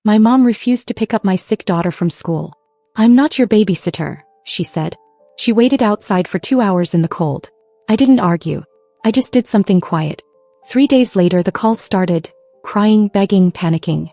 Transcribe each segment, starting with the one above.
My mom refused to pick up my sick daughter from school. "I'm not your babysitter," she said. She waited outside for 2 hours in the cold. I didn't argue. I just did something quiet. 3 days later the calls started, crying, begging, panicking.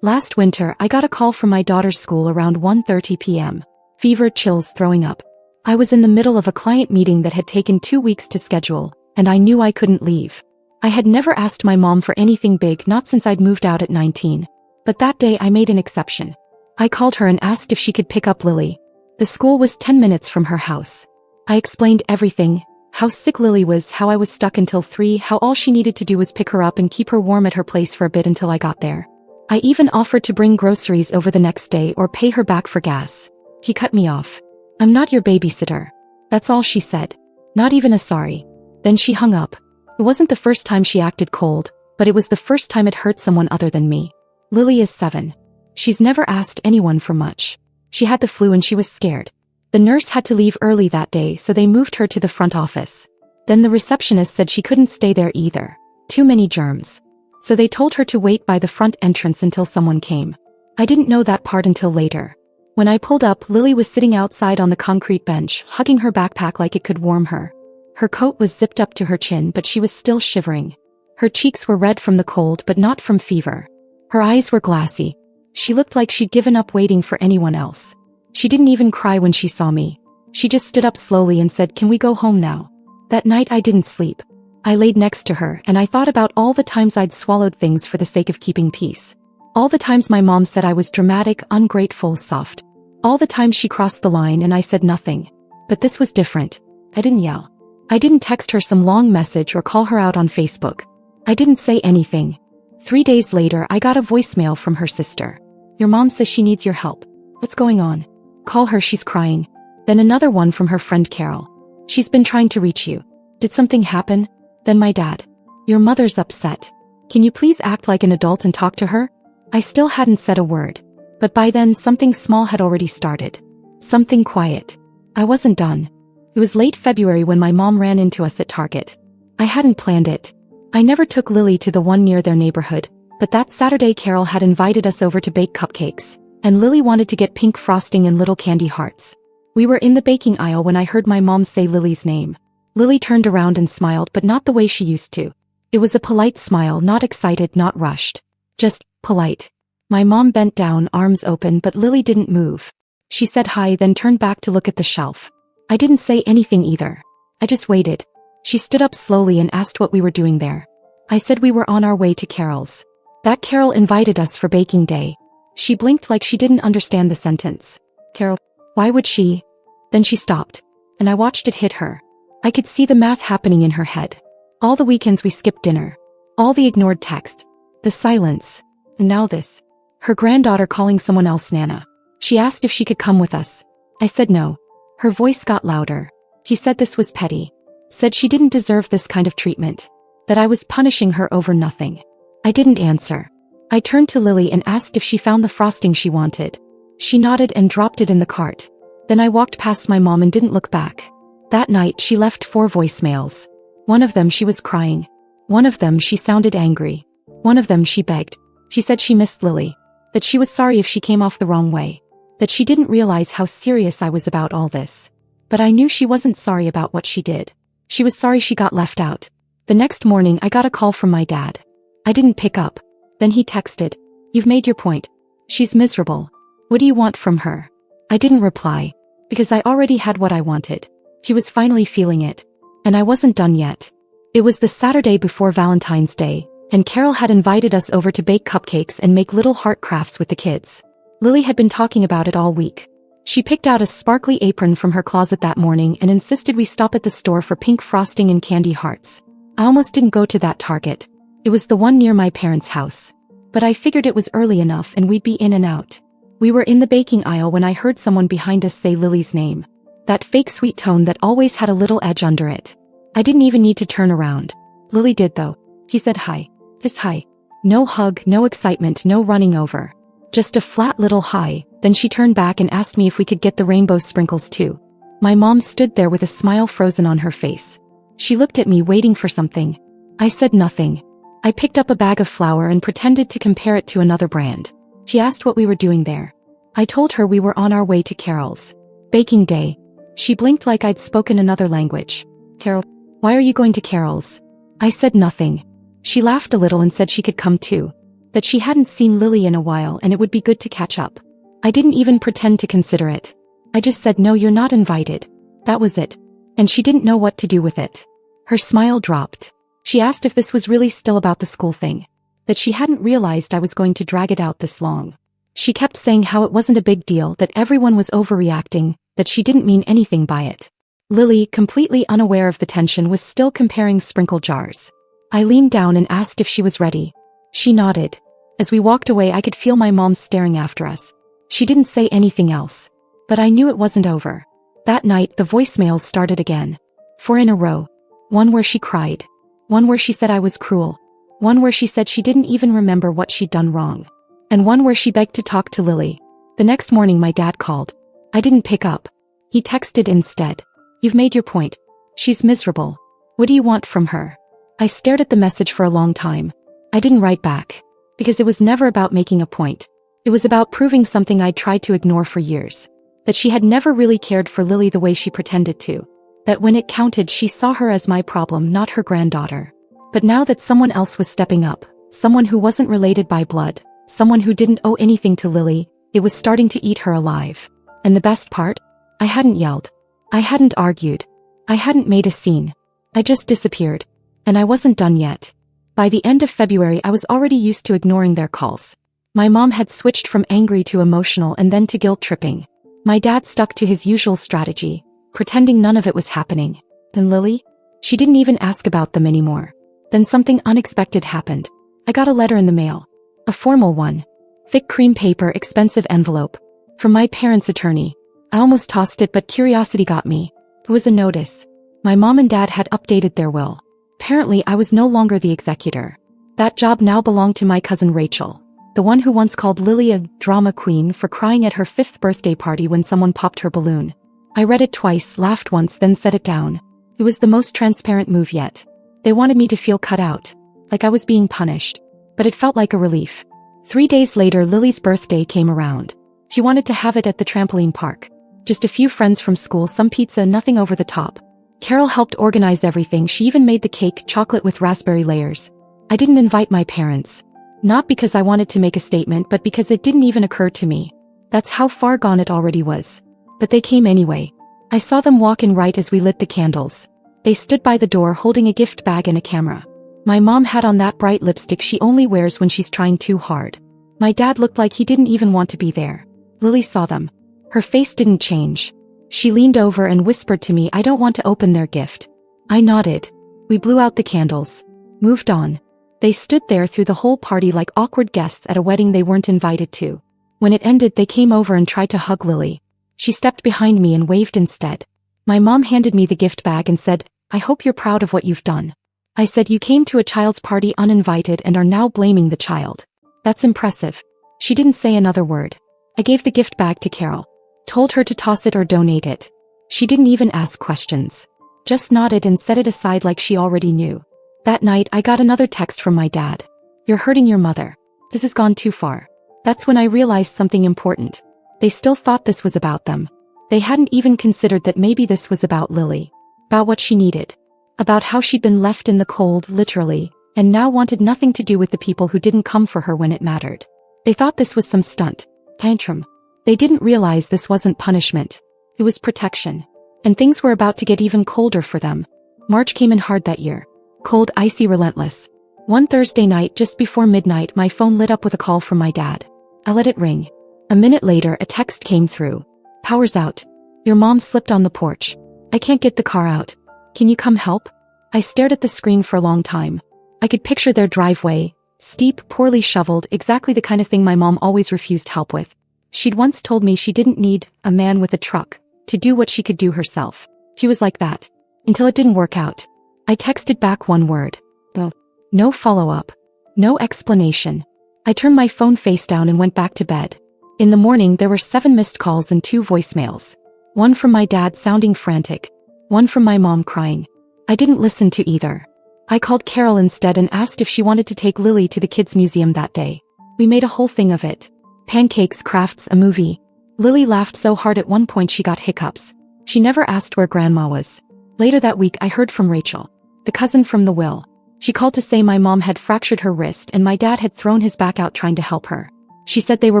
Last winter I got a call from my daughter's school around 1:30 p.m. Fever, chills, throwing up. I was in the middle of a client meeting that had taken 2 weeks to schedule, and I knew I couldn't leave. I had never asked my mom for anything big, not since I'd moved out at 19. But that day I made an exception. I called her and asked if she could pick up Lily. The school was 10 minutes from her house. I explained everything, how sick Lily was, how I was stuck until 3, how all she needed to do was pick her up and keep her warm at her place for a bit until I got there. I even offered to bring groceries over the next day or pay her back for gas. He cut me off. "I'm not your babysitter." That's all she said. Not even a sorry. Then she hung up. It wasn't the first time she acted cold, but it was the first time it hurt someone other than me. Lily is 7. She's never asked anyone for much. She had the flu and she was scared. The nurse had to leave early that day, so they moved her to the front office. Then the receptionist said she couldn't stay there either. Too many germs. So they told her to wait by the front entrance until someone came. I didn't know that part until later. When I pulled up, Lily was sitting outside on the concrete bench, hugging her backpack like it could warm her. Her coat was zipped up to her chin, but she was still shivering. Her cheeks were red from the cold, but not from fever. Her eyes were glassy. She looked like she'd given up waiting for anyone else. She didn't even cry when she saw me. She just stood up slowly and said, "Can we go home now?" That night I didn't sleep. I laid next to her and I thought about all the times I'd swallowed things for the sake of keeping peace. All the times my mom said I was dramatic, ungrateful, soft. All the times she crossed the line and I said nothing. But this was different. I didn't yell. I didn't text her some long message or call her out on Facebook. I didn't say anything. 3 days later I got a voicemail from her sister. "Your mom says she needs your help. What's going on? Call her, she's crying." Then another one from her friend Carol. "She's been trying to reach you. Did something happen?" Then my dad. "Your mother's upset. Can you please act like an adult and talk to her?" I still hadn't said a word. But by then something small had already started. Something quiet. I wasn't done. It was late February when my mom ran into us at Target. I hadn't planned it. I never took Lily to the one near their neighborhood, but that Saturday Carol had invited us over to bake cupcakes, and Lily wanted to get pink frosting and little candy hearts. We were in the baking aisle when I heard my mom say Lily's name. Lily turned around and smiled, but not the way she used to. It was a polite smile, not excited, not rushed. Just polite. My mom bent down, arms open, but Lily didn't move. She said hi, then turned back to look at the shelf. I didn't say anything either. I just waited. She stood up slowly and asked what we were doing there. I said we were on our way to Carol's. That Carol invited us for baking day. She blinked like she didn't understand the sentence. "Carol, why would she?" Then she stopped, and I watched it hit her. I could see the math happening in her head. All the weekends we skipped dinner. All the ignored texts. The silence. And now this. Her granddaughter calling someone else Nana. She asked if she could come with us. I said no. Her voice got louder. He said this was petty. Said she didn't deserve this kind of treatment. That I was punishing her over nothing. I didn't answer. I turned to Lily and asked if she found the frosting she wanted. She nodded and dropped it in the cart. Then I walked past my mom and didn't look back. That night she left 4 voicemails. One of them she was crying. One of them she sounded angry. One of them she begged. She said she missed Lily. That she was sorry if she came off the wrong way. That she didn't realize how serious I was about all this. But I knew she wasn't sorry about what she did. She was sorry she got left out. The next morning I got a call from my dad. I didn't pick up. Then he texted, "You've made your point. She's miserable. What do you want from her?" I didn't reply. Because I already had what I wanted. He was finally feeling it. And I wasn't done yet. It was the Saturday before Valentine's Day, and Carol had invited us over to bake cupcakes and make little heart crafts with the kids. Lily had been talking about it all week. She picked out a sparkly apron from her closet that morning and insisted we stop at the store for pink frosting and candy hearts. I almost didn't go to that Target. It was the one near my parents' house. But I figured it was early enough and we'd be in and out. We were in the baking aisle when I heard someone behind us say Lily's name. That fake sweet tone that always had a little edge under it. I didn't even need to turn around. Lily did though. He said hi. Just hi. No hug, no excitement, no running over. Just a flat little hi. Then she turned back and asked me if we could get the rainbow sprinkles too. My mom stood there with a smile frozen on her face. She looked at me waiting for something. I said nothing. I picked up a bag of flour and pretended to compare it to another brand. She asked what we were doing there. I told her we were on our way to Carol's baking day. She blinked like I'd spoken another language. Carol, why are you going to Carol's? I said nothing. She laughed a little and said she could come too. That she hadn't seen Lily in a while and it would be good to catch up. I didn't even pretend to consider it. I just said no, you're not invited. That was it. And she didn't know what to do with it. Her smile dropped. She asked if this was really still about the school thing. That she hadn't realized I was going to drag it out this long. She kept saying how it wasn't a big deal, that everyone was overreacting, that she didn't mean anything by it. Lily, completely unaware of the tension, was still comparing sprinkle jars. I leaned down and asked if she was ready. She nodded. As we walked away, I could feel my mom staring after us. She didn't say anything else. But I knew it wasn't over. That night, the voicemails started again. 4 in a row. One where she cried. One where she said I was cruel. One where she said she didn't even remember what she'd done wrong. And one where she begged to talk to Lily. The next morning my dad called. I didn't pick up. He texted instead. You've made your point. She's miserable. What do you want from her? I stared at the message for a long time. I didn't write back. Because it was never about making a point. It was about proving something I'd tried to ignore for years. That she had never really cared for Lily the way she pretended to. That when it counted, she saw her as my problem, not her granddaughter. But now that someone else was stepping up, someone who wasn't related by blood, someone who didn't owe anything to Lily, it was starting to eat her alive. And the best part? I hadn't yelled. I hadn't argued. I hadn't made a scene. I just disappeared. And I wasn't done yet. By the end of February, I was already used to ignoring their calls. My mom had switched from angry to emotional and then to guilt-tripping. My dad stuck to his usual strategy, pretending none of it was happening. And Lily? She didn't even ask about them anymore. Then something unexpected happened. I got a letter in the mail. A formal one. Thick cream paper, expensive envelope. From my parents' attorney. I almost tossed it, but curiosity got me. It was a notice. My mom and dad had updated their will. Apparently, I was no longer the executor. That job now belonged to my cousin Rachel. The one who once called Lily a drama queen for crying at her 5th birthday party when someone popped her balloon. I read it twice, laughed once, then set it down. It was the most transparent move yet. They wanted me to feel cut out. Like I was being punished. But it felt like a relief. 3 days later, Lily's birthday came around. She wanted to have it at the trampoline park. Just a few friends from school, some pizza, nothing over the top. Carol helped organize everything. She even made the cake, chocolate with raspberry layers. I didn't invite my parents. Not because I wanted to make a statement, but because it didn't even occur to me. That's how far gone it already was. But they came anyway. I saw them walk in right as we lit the candles. They stood by the door holding a gift bag and a camera. My mom had on that bright lipstick she only wears when she's trying too hard. My dad looked like he didn't even want to be there. Lily saw them. Her face didn't change. She leaned over and whispered to me, I don't want to open their gift. I nodded. We blew out the candles. Moved on. They stood there through the whole party like awkward guests at a wedding they weren't invited to. When it ended, they came over and tried to hug Lily. She stepped behind me and waved instead. My mom handed me the gift bag and said, I hope you're proud of what you've done. I said, you came to a child's party uninvited and are now blaming the child. That's impressive. She didn't say another word. I gave the gift bag to Carol. Told her to toss it or donate it. She didn't even ask questions. Just nodded and set it aside like she already knew. That night, I got another text from my dad. You're hurting your mother. This has gone too far. That's when I realized something important. They still thought this was about them. They hadn't even considered that maybe this was about Lily. About what she needed. About how she'd been left in the cold, literally, and now wanted nothing to do with the people who didn't come for her when it mattered. They thought this was some stunt. Tantrum. They didn't realize this wasn't punishment. It was protection. And things were about to get even colder for them. March came in hard that year. Cold, icy, relentless. One Thursday night just before midnight, my phone lit up with a call from my dad. I let it ring. A minute later, a text came through. Power's out. Your mom slipped on the porch. I can't get the car out. Can you come help? I stared at the screen for a long time. I could picture their driveway. Steep, poorly shoveled, exactly the kind of thing my mom always refused help with. She'd once told me she didn't need a man with a truck to do what she could do herself. She was like that. Until it didn't work out. I texted back one word. No. No follow-up. No explanation. I turned my phone face down and went back to bed. In the morning, there were 7 missed calls and 2 voicemails. One from my dad sounding frantic. One from my mom crying. I didn't listen to either. I called Carol instead and asked if she wanted to take Lily to the kids' museum that day. We made a whole thing of it. Pancakes, crafts, a movie. Lily laughed so hard at one point she got hiccups. She never asked where Grandma was. Later that week I heard from Rachel, the cousin from the will. She called to say my mom had fractured her wrist and my dad had thrown his back out trying to help her. She said they were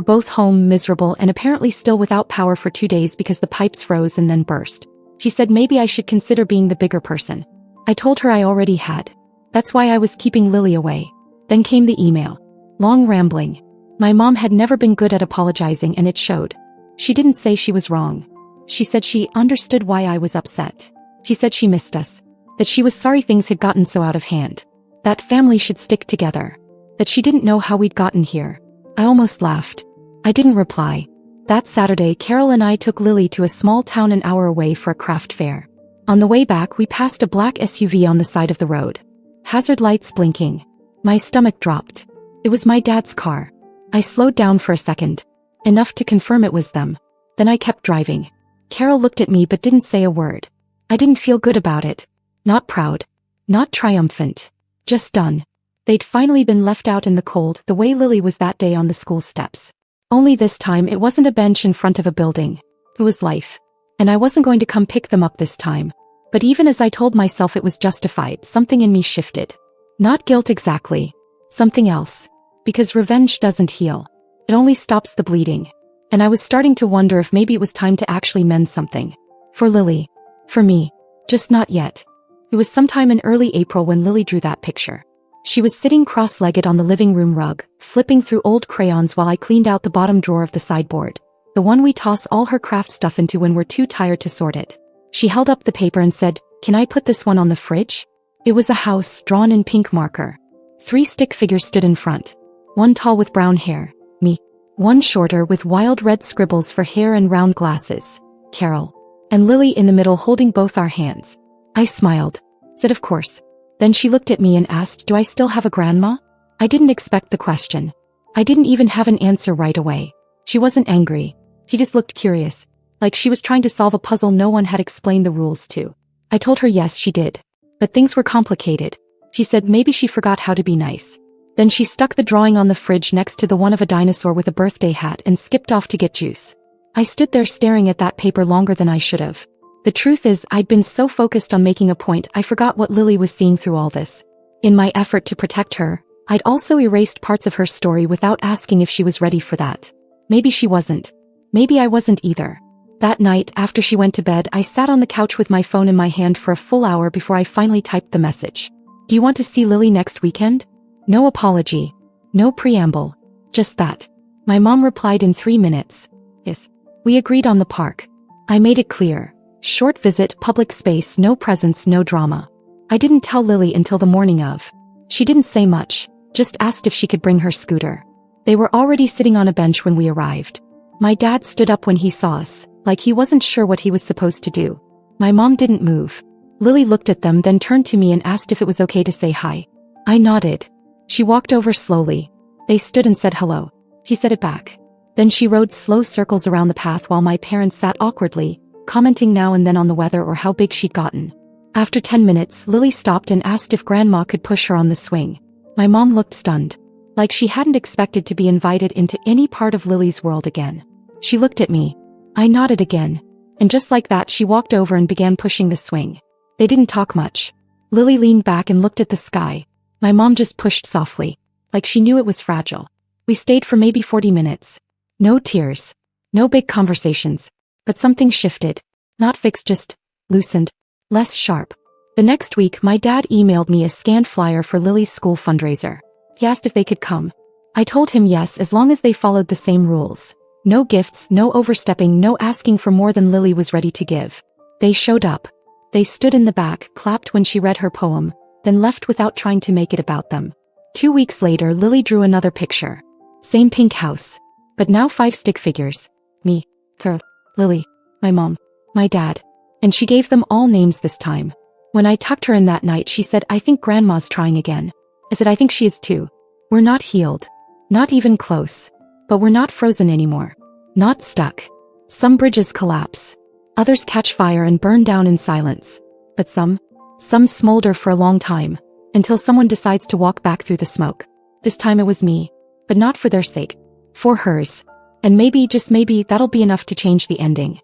both home, miserable, and apparently still without power for 2 days because the pipes froze and then burst. She said maybe I should consider being the bigger person. I told her I already had. That's why I was keeping Lily away. Then came the email. Long rambling. My mom had never been good at apologizing and it showed. She didn't say she was wrong. She said she understood why I was upset. She said she missed us. That she was sorry things had gotten so out of hand. That family should stick together. That she didn't know how we'd gotten here. I almost laughed. I didn't reply. That Saturday, Carol and I took Lily to a small town an hour away for a craft fair. On the way back, we passed a black SUV on the side of the road. Hazard lights blinking. My stomach dropped. It was my dad's car. I slowed down for a second. Enough to confirm it was them. Then I kept driving. Carol looked at me but didn't say a word. I didn't feel good about it. Not proud. Not triumphant. Just done. They'd finally been left out in the cold the way Lily was that day on the school steps. Only this time it wasn't a bench in front of a building. It was life. And I wasn't going to come pick them up this time. But even as I told myself it was justified, something in me shifted. Not guilt exactly. Something else. Because revenge doesn't heal. It only stops the bleeding. And I was starting to wonder if maybe it was time to actually mend something. For Lily. For me. Just not yet. It was sometime in early April when Lily drew that picture. She was sitting cross-legged on the living room rug, flipping through old crayons while I cleaned out the bottom drawer of the sideboard. The one we toss all her craft stuff into when we're too tired to sort it. She held up the paper and said, "Can I put this one on the fridge?" It was a house drawn in pink marker. 3 stick figures stood in front. One tall with brown hair, me. One shorter with wild red scribbles for hair and round glasses, Carol. And Lily in the middle holding both our hands. I smiled. Said of course. Then she looked at me and asked, "Do I still have a grandma?" I didn't expect the question. I didn't even have an answer right away. She wasn't angry. She just looked curious. Like she was trying to solve a puzzle no one had explained the rules to. I told her yes, she did. But things were complicated. She said maybe she forgot how to be nice. Then she stuck the drawing on the fridge next to the one of a dinosaur with a birthday hat and skipped off to get juice. I stood there staring at that paper longer than I should have. The truth is, I'd been so focused on making a point I forgot what Lily was seeing through all this. In my effort to protect her, I'd also erased parts of her story without asking if she was ready for that. Maybe she wasn't. Maybe I wasn't either. That night, after she went to bed, I sat on the couch with my phone in my hand for a full hour before I finally typed the message. "Do you want to see Lily next weekend?" No apology. No preamble. Just that. My mom replied in 3 minutes. Yes. We agreed on the park. I made it clear. Short visit, public space, no presents, no drama. I didn't tell Lily until the morning of. She didn't say much, just asked if she could bring her scooter. They were already sitting on a bench when we arrived. My dad stood up when he saw us, like he wasn't sure what he was supposed to do. My mom didn't move. Lily looked at them, then turned to me and asked if it was okay to say hi. I nodded. She walked over slowly. They stood and said hello. He said it back. Then she rode slow circles around the path while my parents sat awkwardly, commenting now and then on the weather or how big she'd gotten. After 10 minutes, Lily stopped and asked if Grandma could push her on the swing. My mom looked stunned. Like she hadn't expected to be invited into any part of Lily's world again. She looked at me. I nodded again. And just like that, she walked over and began pushing the swing. They didn't talk much. Lily leaned back and looked at the sky. My mom just pushed softly. Like she knew it was fragile. We stayed for maybe 40 minutes. No tears. No big conversations. But something shifted. Not fixed, just loosened. Less sharp. The next week, my dad emailed me a scanned flyer for Lily's school fundraiser. He asked if they could come. I told him yes, as long as they followed the same rules. No gifts, no overstepping, no asking for more than Lily was ready to give. They showed up. They stood in the back, clapped when she read her poem, then left without trying to make it about them. 2 weeks later, Lily drew another picture. Same pink house. But now 5 stick figures. Me, Carol, Lily, my mom, my dad. And she gave them all names this time. When I tucked her in that night, she said, "I think Grandma's trying again." I said, "I think she is too. We're not healed. Not even close. But we're not frozen anymore. Not stuck. Some bridges collapse. Others catch fire and burn down in silence. But some smolder for a long time, until someone decides to walk back through the smoke. This time it was me. But not for their sake. For hers. And maybe, just maybe, that'll be enough to change the ending.